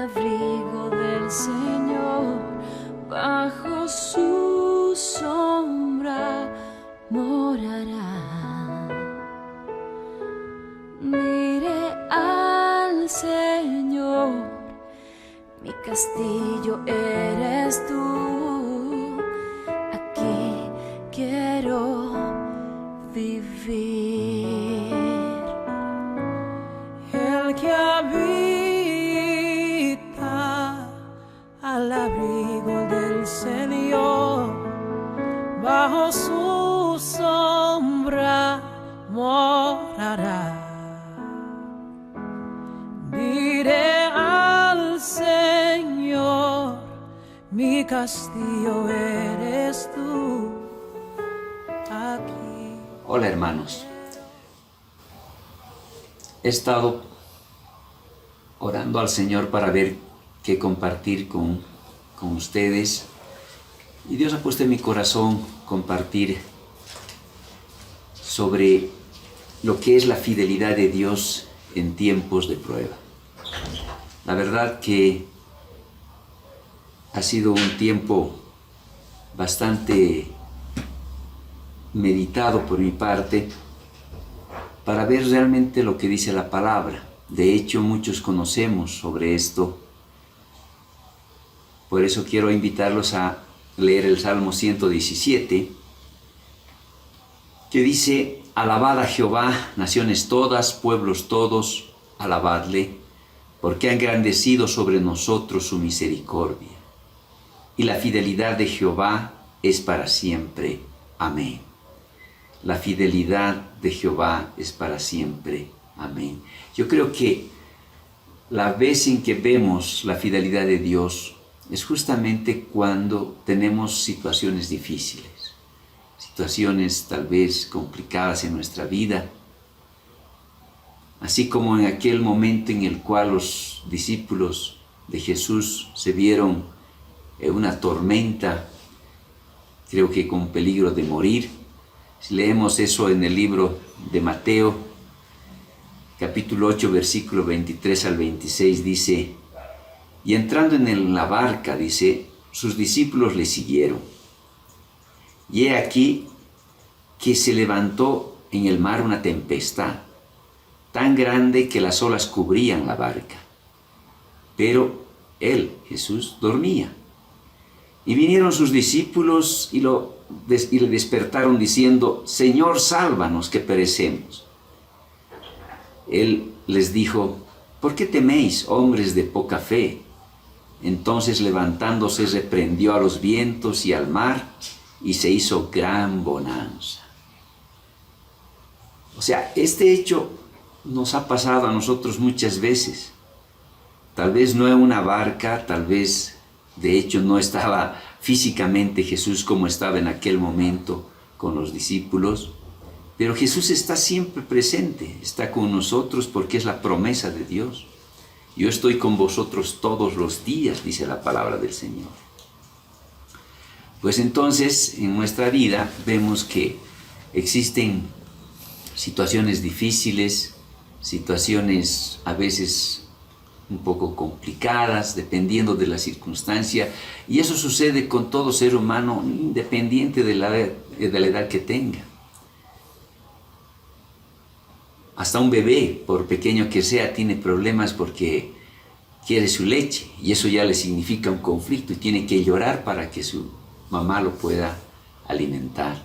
abrigo del Señor, bajo su sombra morará. Diré al Señor, mi castillo eres tú, aquí quiero vivir. El que habita al abrigo del Señor, bajo su sombra morará. Diré al Señor, mi castillo eres tú, aquí. Hola hermanos, he estado orando al Señor para ver qué compartir con ustedes, y Dios ha puesto en mi corazón compartir sobre lo que es la fidelidad de Dios en tiempos de prueba. La verdad que ha sido un tiempo bastante meditado por mi parte para ver realmente lo que dice la palabra. De hecho, muchos conocemos sobre esto. Por eso quiero invitarlos a leer el Salmo 117, que dice: alabad a Jehová, naciones todas, pueblos todos, alabadle, porque ha engrandecido sobre nosotros su misericordia, y la fidelidad de Jehová es para siempre. Amén. La fidelidad de Jehová es para siempre. Amén. Yo creo que la vez en que vemos la fidelidad de Dios es justamente cuando tenemos situaciones difíciles, situaciones tal vez complicadas en nuestra vida, así como en aquel momento en el cual los discípulos de Jesús se vieron en una tormenta, creo que con peligro de morir. Si leemos eso en el libro de Mateo, capítulo 8, versículo 23 al 26, dice: y entrando en la barca, dice, sus discípulos le siguieron. Y he aquí que se levantó en el mar una tempestad, tan grande que las olas cubrían la barca. Pero él, Jesús, dormía. Y vinieron sus discípulos y le despertaron diciendo: Señor, sálvanos, que perecemos. Él les dijo: ¿por qué teméis, hombres de poca fe? Entonces, levantándose, reprendió a los vientos y al mar, y se hizo gran bonanza. O sea, este hecho nos ha pasado a nosotros muchas veces. Tal vez no en una barca, tal vez de hecho no estaba físicamente Jesús como estaba en aquel momento con los discípulos, pero Jesús está siempre presente, está con nosotros porque es la promesa de Dios. Yo estoy con vosotros todos los días, dice la palabra del Señor. Pues entonces, en nuestra vida vemos que existen situaciones difíciles, situaciones a veces un poco complicadas, dependiendo de la circunstancia, y eso sucede con todo ser humano, independiente de la edad que tenga. Hasta un bebé, por pequeño que sea, tiene problemas porque quiere su leche, y eso ya le significa un conflicto, y tiene que llorar para que su mamá lo pueda alimentar.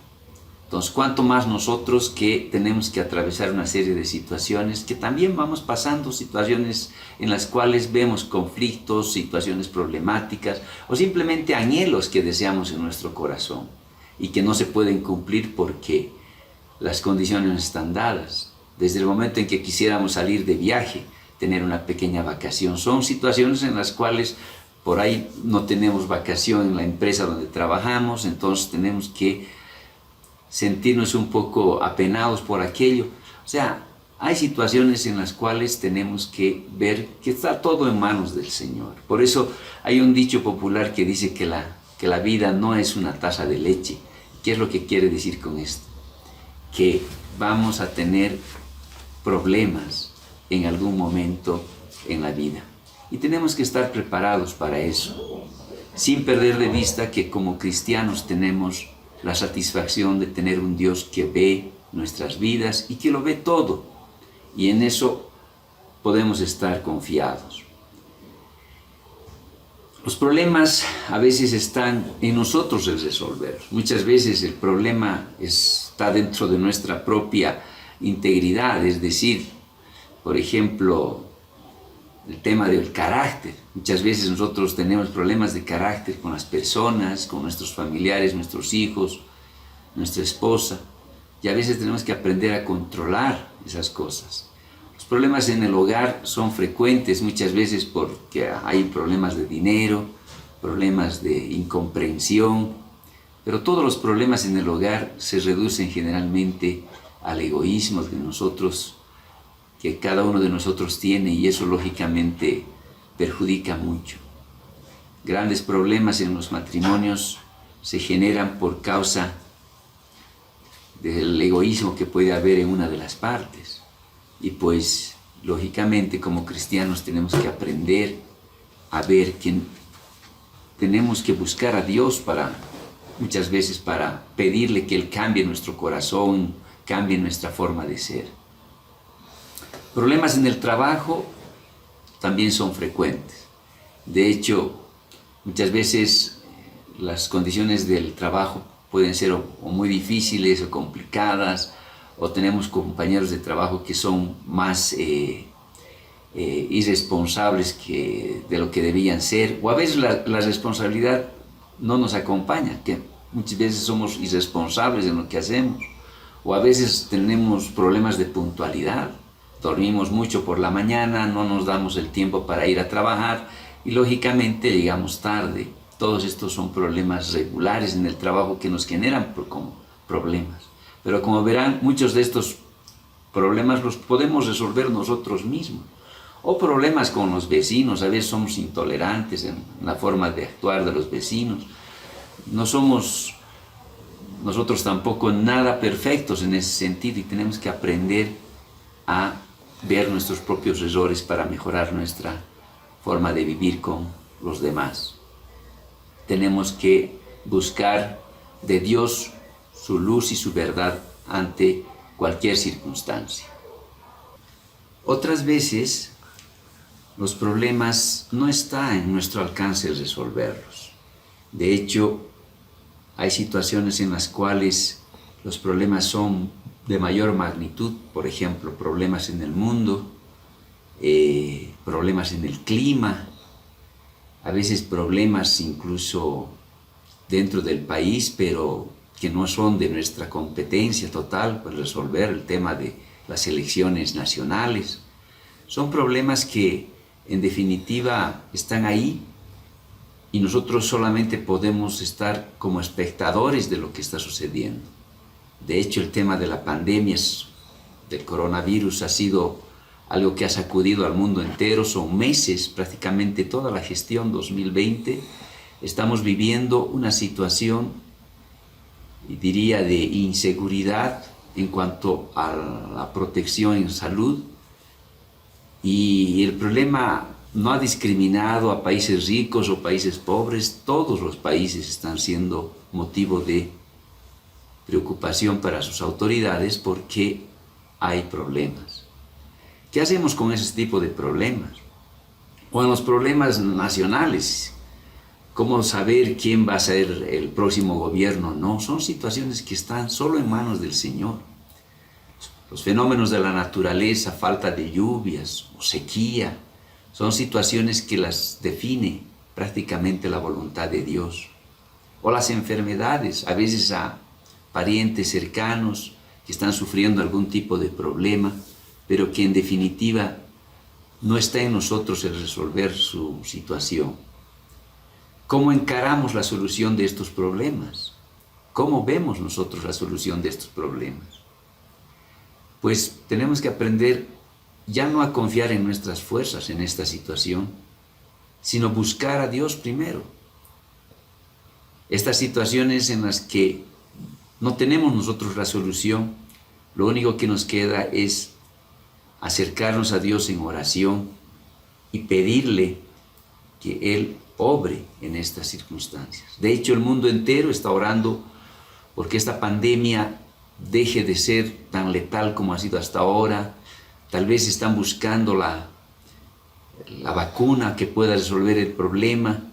Entonces, ¿cuánto más nosotros que tenemos que atravesar una serie de situaciones que también vamos pasando, situaciones en las cuales vemos conflictos, situaciones problemáticas, o simplemente anhelos que deseamos en nuestro corazón y que no se pueden cumplir porque las condiciones no están dadas? Desde el momento en que quisiéramos salir de viaje, tener una pequeña vacación, son situaciones en las cuales por ahí no tenemos vacación en la empresa donde trabajamos, entonces tenemos que sentirnos un poco apenados por aquello. O sea, hay situaciones en las cuales tenemos que ver que está todo en manos del Señor. Por eso hay un dicho popular que dice que la vida no es una taza de leche. ¿Qué es lo que quiere decir con esto? Que vamos a tener problemas en algún momento en la vida. Y tenemos que estar preparados para eso, sin perder de vista que como cristianos tenemos la satisfacción de tener un Dios que ve nuestras vidas y que lo ve todo. Y en eso podemos estar confiados. Los problemas a veces están en nosotros el resolver. Muchas veces el problema está dentro de nuestra propia integridad, es decir, por ejemplo, el tema del carácter. Muchas veces nosotros tenemos problemas de carácter con las personas, con nuestros familiares, nuestros hijos, nuestra esposa, y a veces tenemos que aprender a controlar esas cosas. Los problemas en el hogar son frecuentes muchas veces porque hay problemas de dinero, problemas de incomprensión, pero todos los problemas en el hogar se reducen generalmente al egoísmo de nosotros, que cada uno de nosotros tiene, y eso lógicamente perjudica mucho. Grandes problemas en los matrimonios se generan por causa del egoísmo que puede haber en una de las partes. Y pues, lógicamente, como cristianos tenemos que aprender a ver que tenemos que buscar a Dios muchas veces para pedirle que Él cambie nuestro corazón, cambie nuestra forma de ser. Problemas en el trabajo también son frecuentes. De hecho, muchas veces las condiciones del trabajo pueden ser o muy difíciles o complicadas, o tenemos compañeros de trabajo que son más irresponsables de lo que debían ser, o a veces la responsabilidad no nos acompaña, que muchas veces somos irresponsables en lo que hacemos, o a veces tenemos problemas de puntualidad. Dormimos mucho por la mañana, no nos damos el tiempo para ir a trabajar y lógicamente llegamos tarde. Todos estos son problemas regulares en el trabajo que nos generan como problemas. Pero como verán, muchos de estos problemas los podemos resolver nosotros mismos. O problemas con los vecinos, a veces somos intolerantes en la forma de actuar de los vecinos. No somos nosotros tampoco nada perfectos en ese sentido y tenemos que aprender a ver nuestros propios errores para mejorar nuestra forma de vivir con los demás. Tenemos que buscar de Dios su luz y su verdad ante cualquier circunstancia. Otras veces los problemas no está en nuestro alcance resolverlos. De hecho, hay situaciones en las cuales los problemas son de mayor magnitud, por ejemplo, problemas en el mundo, problemas en el clima, a veces problemas incluso dentro del país, pero que no son de nuestra competencia total, pues resolver el tema de las elecciones nacionales. Son problemas que en definitiva están ahí y nosotros solamente podemos estar como espectadores de lo que está sucediendo. De hecho, el tema de la pandemia del coronavirus ha sido algo que ha sacudido al mundo entero. Son meses, prácticamente toda la gestión 2020. Estamos viviendo una situación, diría, de inseguridad en cuanto a la protección en salud. Y el problema no ha discriminado a países ricos o países pobres. Todos los países están siendo motivo de preocupación para sus autoridades porque hay problemas. ¿Qué hacemos con ese tipo de problemas? O en los problemas nacionales, ¿cómo saber quién va a ser el próximo gobierno? No, son situaciones que están solo en manos del Señor. Los fenómenos de la naturaleza, falta de lluvias o sequía, son situaciones que las define prácticamente la voluntad de Dios. O las enfermedades, a veces a parientes cercanos que están sufriendo algún tipo de problema, pero que en definitiva no está en nosotros el resolver su situación. ¿Cómo encaramos la solución de estos problemas? ¿Cómo vemos nosotros la solución de estos problemas? Pues tenemos que aprender ya no a confiar en nuestras fuerzas en esta situación, sino buscar a Dios primero. Estas situaciones en las que no tenemos nosotros la solución, lo único que nos queda es acercarnos a Dios en oración y pedirle que Él obre en estas circunstancias. De hecho, el mundo entero está orando porque esta pandemia deje de ser tan letal como ha sido hasta ahora. Tal vez están buscando la vacuna que pueda resolver el problema,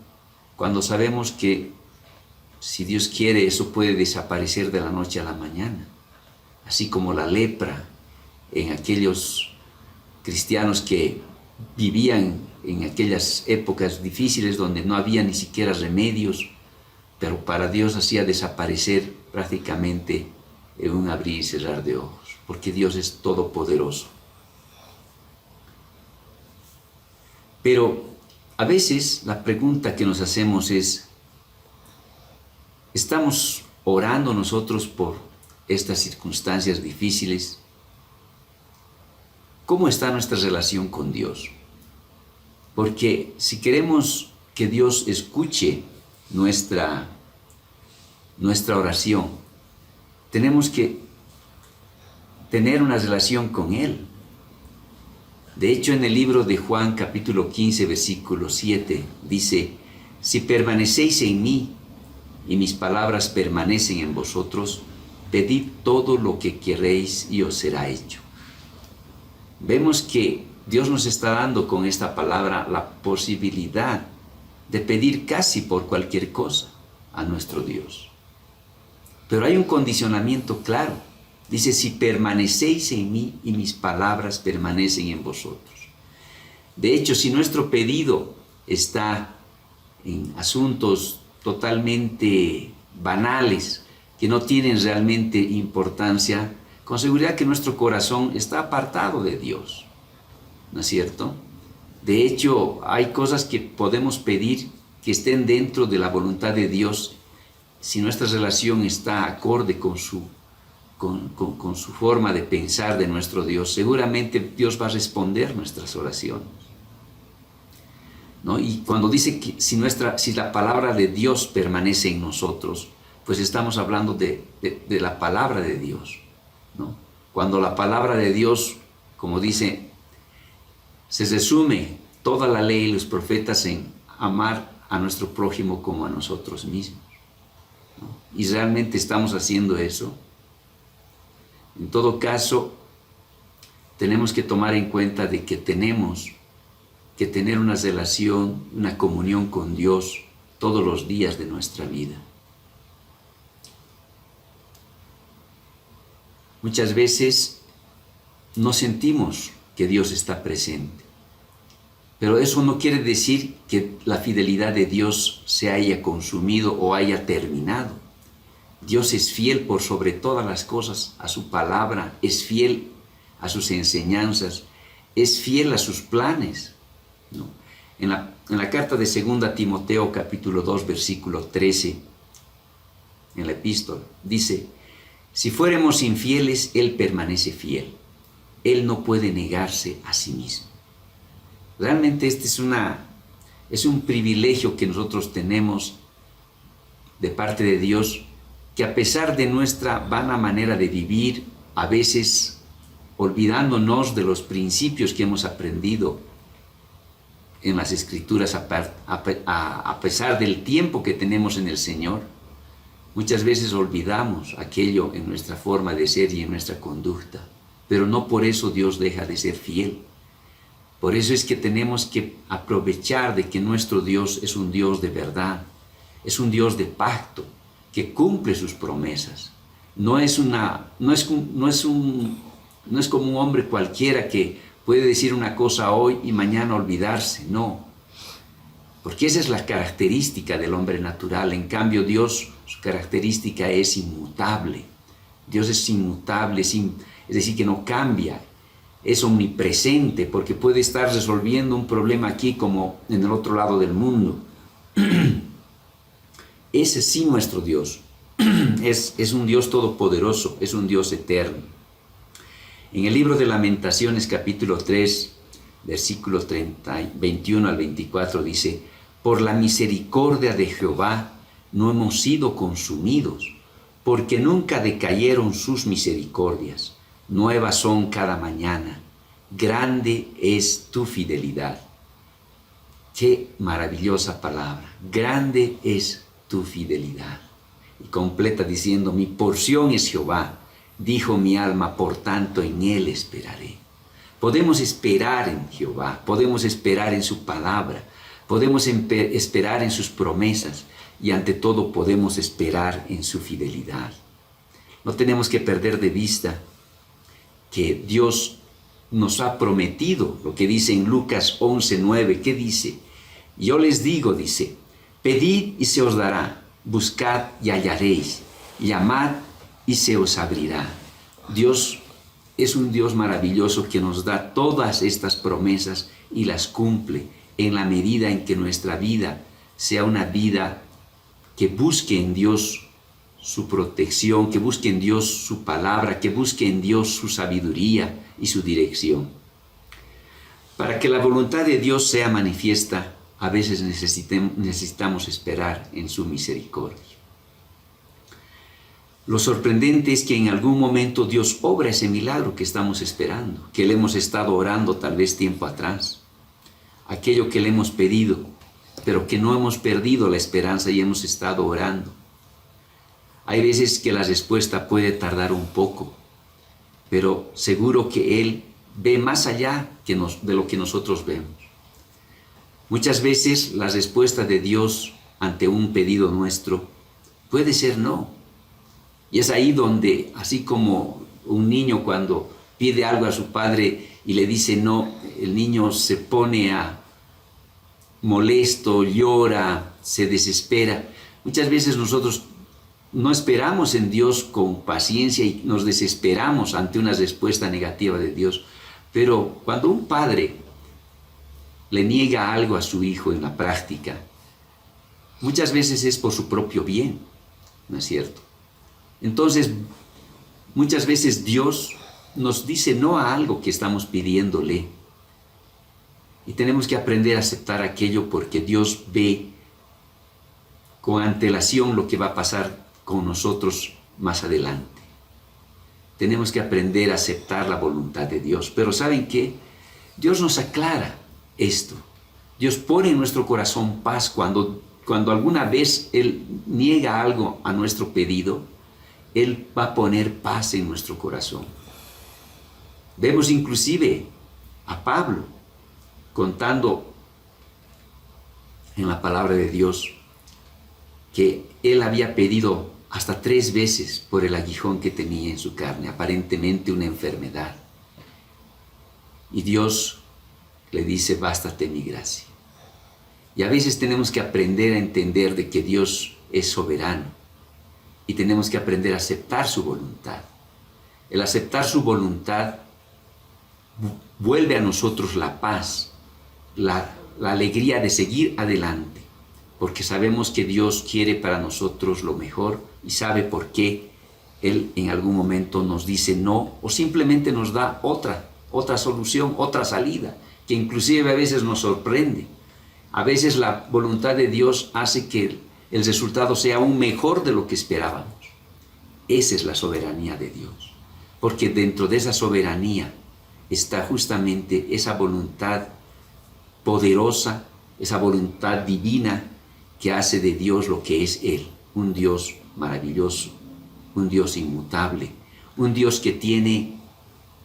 cuando sabemos que, si Dios quiere, eso puede desaparecer de la noche a la mañana, así como la lepra en aquellos cristianos que vivían en aquellas épocas difíciles donde no había ni siquiera remedios, pero para Dios hacía desaparecer prácticamente en un abrir y cerrar de ojos, porque Dios es todopoderoso. Pero a veces la pregunta que nos hacemos es, ¿estamos orando nosotros por estas circunstancias difíciles? ¿Cómo está nuestra relación con Dios? Porque si queremos que Dios escuche nuestra oración, tenemos que tener una relación con Él. De hecho, en el libro de Juan, capítulo 15, versículo 7, dice: si permanecéis en mí y mis palabras permanecen en vosotros, pedid todo lo que queréis y os será hecho. Vemos que Dios nos está dando con esta palabra la posibilidad de pedir casi por cualquier cosa a nuestro Dios. Pero hay un condicionamiento claro. Dice: si permanecéis en mí y mis palabras permanecen en vosotros. De hecho, si nuestro pedido está en asuntos totalmente banales, que no tienen realmente importancia, con seguridad que nuestro corazón está apartado de Dios, ¿no es cierto? De hecho, hay cosas que podemos pedir que estén dentro de la voluntad de Dios si nuestra relación está acorde con su forma de pensar de nuestro Dios. Seguramente Dios va a responder nuestras oraciones, ¿no? Y cuando dice que si la palabra de Dios permanece en nosotros, pues estamos hablando de la palabra de Dios, ¿no? Cuando la palabra de Dios, como dice, se resume toda la ley y los profetas en amar a nuestro prójimo como a nosotros mismos, ¿no? Y realmente estamos haciendo eso. En todo caso, tenemos que tomar en cuenta de que tenemos que tener una relación, una comunión con Dios todos los días de nuestra vida. Muchas veces no sentimos que Dios está presente, pero eso no quiere decir que la fidelidad de Dios se haya consumido o haya terminado. Dios es fiel por sobre todas las cosas a su palabra, es fiel a sus enseñanzas, es fiel a sus planes, ¿no? En la carta de 2 Timoteo capítulo 2 versículo 13, en la epístola, dice: si fuéramos infieles, Él permanece fiel. Él no puede negarse a sí mismo. Realmente este es un privilegio que nosotros tenemos de parte de Dios, que a pesar de nuestra vana manera de vivir, a veces olvidándonos de los principios que hemos aprendido en las Escrituras, a pesar del tiempo que tenemos en el Señor, muchas veces olvidamos aquello en nuestra forma de ser y en nuestra conducta, pero no por eso Dios deja de ser fiel. Por eso es que tenemos que aprovechar de que nuestro Dios es un Dios de verdad, es un Dios de pacto, que cumple sus promesas. No es como un hombre cualquiera que puede decir una cosa hoy y mañana olvidarse, no. Porque esa es la característica del hombre natural. En cambio, Dios, su característica es inmutable. Dios es inmutable, es decir, que no cambia. Es omnipresente, porque puede estar resolviendo un problema aquí como en el otro lado del mundo. Ese sí nuestro Dios, es un Dios todopoderoso, es un Dios eterno. En el libro de Lamentaciones, capítulo 3, versículos 21 al 24, dice: por la misericordia de Jehová no hemos sido consumidos, porque nunca decayeron sus misericordias. Nuevas son cada mañana, grande es tu fidelidad. Qué maravillosa palabra. Grande es tu fidelidad. Y completa diciendo, mi porción es Jehová. Dijo mi alma, por tanto en él esperaré. Podemos esperar en Jehová, podemos esperar en su palabra, podemos esperar en sus promesas y ante todo podemos esperar en su fidelidad. No tenemos que perder de vista que Dios nos ha prometido lo que dice en Lucas 11:9. ¿Qué dice? Yo les digo, dice, pedid y se os dará, buscad y hallaréis, llamad y se os abrirá. Dios es un Dios maravilloso que nos da todas estas promesas y las cumple en la medida en que nuestra vida sea una vida que busque en Dios su protección, que busque en Dios su palabra, que busque en Dios su sabiduría y su dirección. Para que la voluntad de Dios sea manifiesta, a veces necesitamos esperar en su misericordia. Lo sorprendente es que en algún momento Dios obra ese milagro que estamos esperando, que le hemos estado orando tal vez tiempo atrás, aquello que le hemos pedido, pero que no hemos perdido la esperanza y hemos estado orando. Hay veces que la respuesta puede tardar un poco, pero seguro que Él ve más allá de lo que nosotros vemos. Muchas veces la respuesta de Dios ante un pedido nuestro puede ser no. Y es ahí donde, así como un niño cuando pide algo a su padre y le dice no, el niño se pone molesto, llora, se desespera. Muchas veces nosotros no esperamos en Dios con paciencia y nos desesperamos ante una respuesta negativa de Dios. Pero cuando un padre le niega algo a su hijo en la práctica, muchas veces es por su propio bien, ¿no es cierto? Entonces, muchas veces Dios nos dice no a algo que estamos pidiéndole. Y tenemos que aprender a aceptar aquello porque Dios ve con antelación lo que va a pasar con nosotros más adelante. Tenemos que aprender a aceptar la voluntad de Dios. Pero ¿saben qué? Dios nos aclara esto. Dios pone en nuestro corazón paz cuando alguna vez Él niega algo a nuestro pedido. Él va a poner paz en nuestro corazón. Vemos inclusive a Pablo contando en la palabra de Dios que él había pedido hasta 3 veces por el aguijón que tenía en su carne, aparentemente una enfermedad. Y Dios le dice, bástate mi gracia. Y a veces tenemos que aprender a entender de que Dios es soberano. Y tenemos que aprender a aceptar su voluntad. El aceptar su voluntad vuelve a nosotros la paz, la alegría de seguir adelante, porque sabemos que Dios quiere para nosotros lo mejor y sabe por qué Él en algún momento nos dice no o simplemente nos da otra solución, otra salida, que inclusive a veces nos sorprende. A veces la voluntad de Dios hace que el resultado sea aún mejor de lo que esperábamos. Esa es la soberanía de Dios, porque dentro de esa soberanía está justamente esa voluntad poderosa, esa voluntad divina que hace de Dios lo que es Él, un Dios maravilloso, un Dios inmutable, un Dios que tiene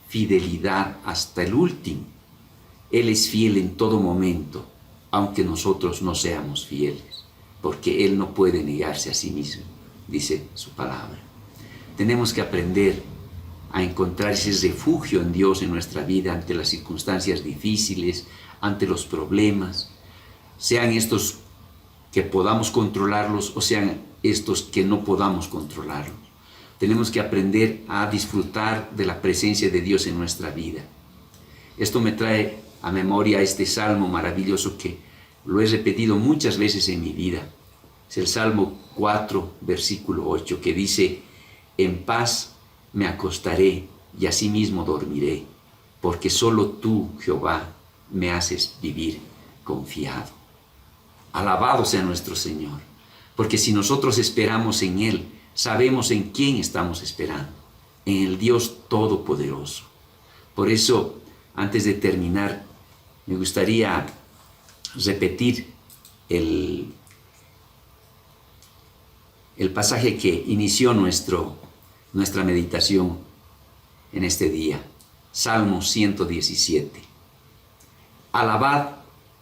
fidelidad hasta el último. Él es fiel en todo momento, aunque nosotros no seamos fieles, porque Él no puede negarse a sí mismo, dice su palabra. Tenemos que aprender a encontrar ese refugio en Dios en nuestra vida ante las circunstancias difíciles, ante los problemas, sean estos que podamos controlarlos o sean estos que no podamos controlarlos. Tenemos que aprender a disfrutar de la presencia de Dios en nuestra vida. Esto me trae a memoria este salmo maravilloso que lo he repetido muchas veces en mi vida. Es el Salmo 4, versículo 8, que dice: en paz me acostaré y asimismo dormiré, porque solo tú, Jehová, me haces vivir confiado. Alabado sea nuestro Señor, porque si nosotros esperamos en Él, sabemos en quién estamos esperando, en el Dios Todopoderoso. Por eso, antes de terminar, me gustaría repetir el pasaje que inició nuestra meditación en este día. Salmo 117. Alabad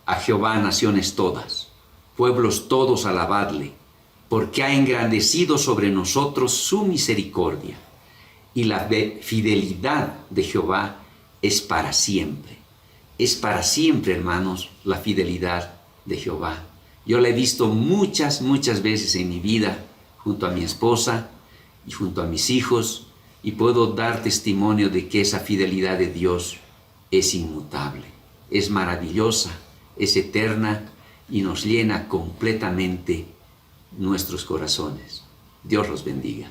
a Jehová, naciones todas, pueblos todos, alabadle, porque ha engrandecido sobre nosotros su misericordia, y la fidelidad de Jehová es para siempre. Es para siempre, hermanos, la fidelidad de Jehová. Yo la he visto muchas veces en mi vida, junto a mi esposa y junto a mis hijos, y puedo dar testimonio de que esa fidelidad de Dios es inmutable, es maravillosa, es eterna y nos llena completamente nuestros corazones. Dios los bendiga.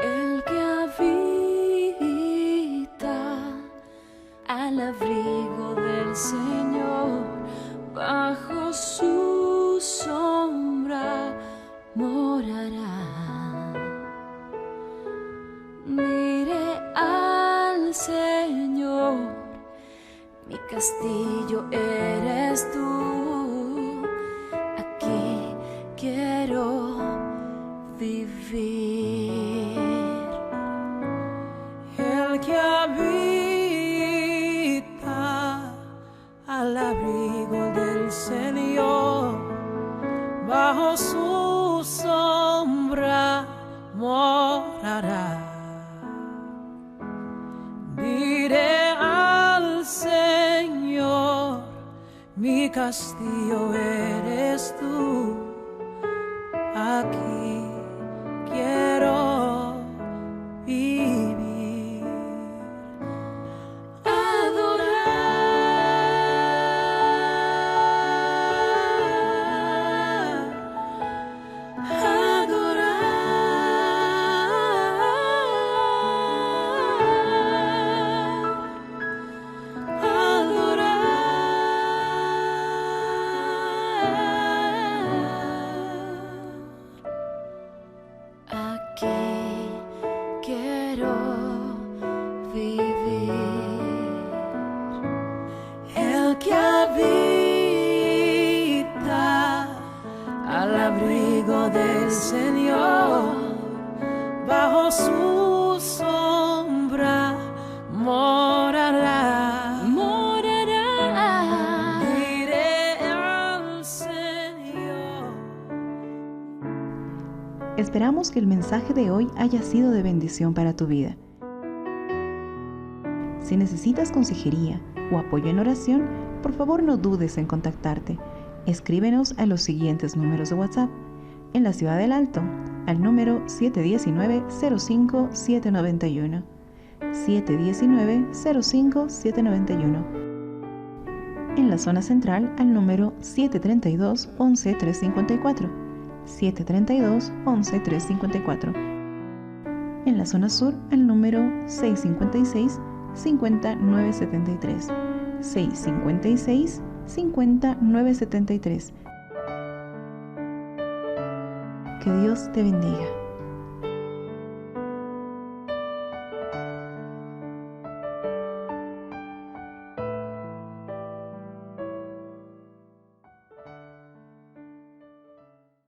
El que habita al abrigo del Señor, bajo su sombra morará. Diré al Señor, mi castillo eres tú, aquí quiero vivir. El que habita al abrigo del Señor, bajo su sombra morará. Diré al Señor, mi castillo eres tú, aquí quiero vivir. Quiero vivir. El que habita al abrigo del Señor, bajo su sombra morará. Morará. Diré al Señor. Esperamos que el mensaje de hoy haya sido de bendición para tu vida. Si necesitas consejería o apoyo en oración, por favor no dudes en contactarte. Escríbenos a los siguientes números de WhatsApp. En la Ciudad del Alto, al número 719-05-791. 719-05-791. En la zona central, al número 732-11-354. 732-11-354. En la zona sur, al número 656-5973. 656-5973. Que Dios te bendiga.